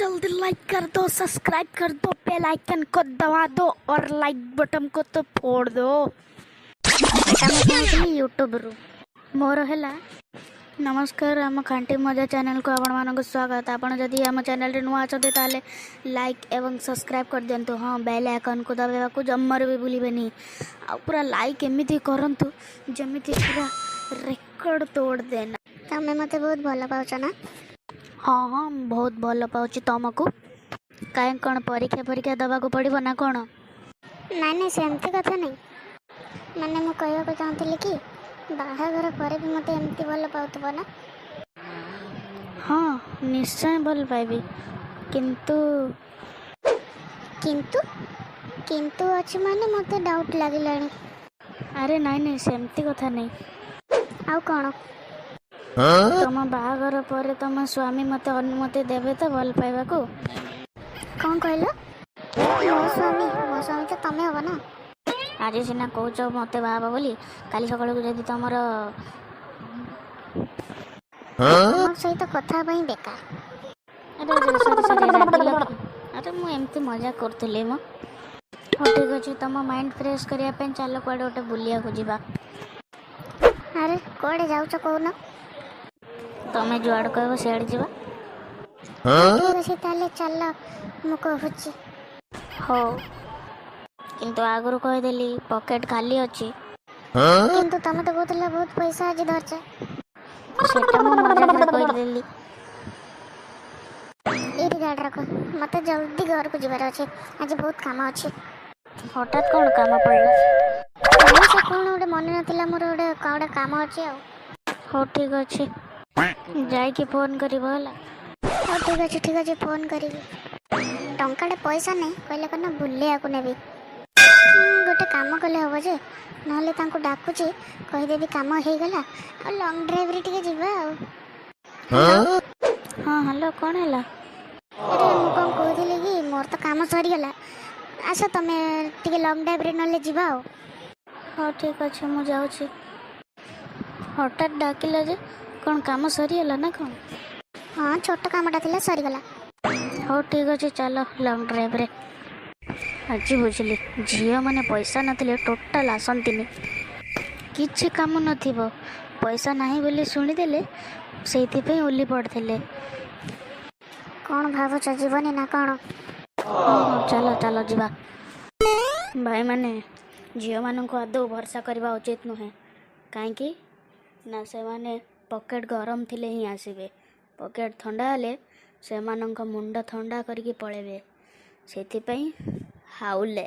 जल्दी लाइक कर दो, सब्सक्राइब कर दो, बेल आइकन को दबा दो और लाइक बटन को तो फोड़ दो। यूट्यूब रु मोर है नमस्कार। आम खांटी मजा चैनल को आपण मानक स्वागत। आपड़ जदि आम चैनल नुआ अच्छे ताले लाइक एवं सब्सक्राइब कर दिंतु। हाँ, बेल आइकन को दबाइबा को जम्मर भी भूलिबेनी। आ पूरा लाइक एमती करंतु जमिति पूरा रेकर्ड तोड़ देना। तमें मते बहुत भल पाउछ ना? हाँ हाँ, बहुत भल पाउछि तुमको। कहीं कौन परीक्षा परीक्षा दबाक पड़ो ना कौन? नाई नाई सेमती कथा नहीं, माने मु कहवा चाहूँगी कि बाहाघर पर भी मते एमती भल पाउथबो ना? हाँ निश्चय भल पाइबी, किंतु किंतु किंतु अछि माने मते डाउट लागिलानी। अरे नाई नाई सेमती कथा नहीं। आउ कौन? तुम बाहाघर पर तुम स्वामी मते अनुमति देवे तो भल पाइबा को? कौन कहलो? मो स्वामी तो तमे हो ना? आज सीना कौच मत बाहा बोली, काली सकाल को जदि तुमर मोर सहित कथा पई बेकार। अरे सॉरी सॉरी रागिल कि? अरे मु एमती मजा करथले म। हो ठीक अछि, तुम माइंड फ्रेश करिया पे चलो कोडे ओटे बुलिया को जीवा। अरे कोडे जाउछ कहूना? तमे जुआड़ कहबो सेड जीवा। ठीक अछि ताले चल मु कहूची। हो किंतु आगुरु कह देली पॉकेट खाली अछि। किंतु तमे तो कहतले बहुत पैसा आज धरछ। सेटा मु मजाक रे कह देली। एरी गाड़ रखो, मते जल्दी घर को जीवार अछि। आज बहुत काम अछि। हठात कौन काम पड़ला? नहीं से कौन ओडे मन नथिला, मोर ओडे काडे काम अछि। आ हो ठीक अछि, जाई कि फोन करिबो होला। हो ठीक अछि फोन करिबी। टंकाडे पैसा नहीं कहले कना बुलिया को नेबी। गोटे काम कले हबो जे, नहले तांको डाकुची कहि देबी काम हे गला आ लॉन्ग ड्राइव रे टिके जीवा आ। हाँ हेलो, कौन हैला? अरे मु कोन कहथिले कि मोर तो काम सरी गला, आसा तमे टिके लॉन्ग ड्राइव रे नहले जीवा आ। हाँ ठीक अच्छे, मु जाऊँगी। हठात डाकिला जे कौन काम सरीगला ना कौन? हाँ छोट कामटा थिला सरी गला। हाँ ठीक अच्छे, चलो लॉन्ग ड्राइव रे। आज बुझिली झील मैंने पैसा नथिले टोटाल आसंतिनी, किछि काम नथिबो, पैसा नाही बोली शुणीदेले से ओली पड़ते। कौन भावुछ जीवनी ना कौन? हाँ चलो चलो जीवा। भाई माने झील मान को आदौ भरसा करवा उचित नुहे, कहीं ना से माने पॉकेट गरम थिले ही आसीबे, पॉकेट ठंडा हेले से मानक मुंड ठंडा करके पळेबे, सेथिपई हाउले।